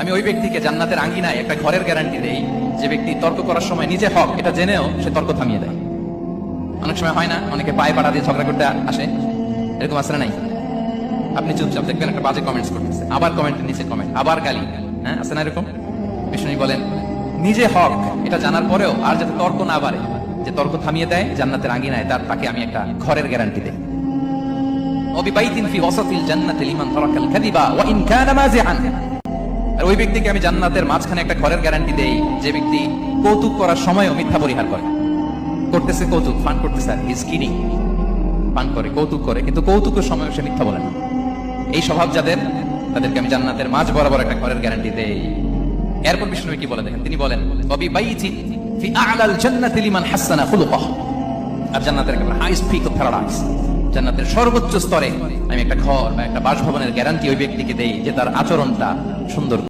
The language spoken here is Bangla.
আমি ওই ব্যক্তিকে জান্নাতের আঙ্গিনায় একটা ঘরের গ্যারান্টি দেই যে ব্যক্তি তর্ক করার সময় নিজে হক এটা জেনেও সে তর্ক থামিয়ে দেয়। অনেক সময় হয় না, অনেকে পায়ে পাড়া দিয়ে ঝগড়া করতে আসে, এরকম আসলে নাই? আপনি চুপচাপ দেখবেন একটা বাজে কমেন্টস করতেছে, আবার কমেন্টের নিচে কমেন্ট, আবার গালি, হ্যাঁ আছে না এরকম? বিষ্ণু বলেন নিজে হক এটা জানার পরেও আর যাতে তর্ক না বাড়ে, যে তর্ক থামিয়ে দেয় জান্নাতের আঙ্গিনায় তাকে আমি একটা ঘরের গ্যারান্টি দেই। ওবিবাইতিন ফি ওয়াসাতিল জান্নাতি লিমান তারাকাল কাযিবা ওয়া ইন কানা মাযিআন। আর ওই ব্যক্তিকে আমি জান্নাতের মাঝখানে একটা ঘরের গ্যারান্টি দেই যে ব্যক্তি কৌতুক করার সময়ও মিথ্যা পরিহার করে। করতেছে কৌতুক, ফান করতেছে, হি ইজ কিডিং, ফান করে, কৌতুক করে, কিন্তু কৌতুকের সময় সে মিথ্যা বলে না। এই স্বভাব যাদের, তাদেরকে আমি জান্নাতের মাঝ বরাবর একটা ঘরের গ্যারান্টি দেই। এরপর বিষ্ণু কি বলে দেখেন, তিনি বলেন ওবিবাইতিন ফি আ'লাল জান্নাতি লিমান হাসানা খুলুকাহু। আর জান্নাতের একেবারে হাইস্ট পিক অফ প্যারাডাইস, জান্নাতের সর্বোচ্চ স্তরে আমি একটা ঘর বা একটা বাসভবনের গ্যারান্টি ওই ব্যক্তিকে দেই যে তার আচরণটা সুন্দর।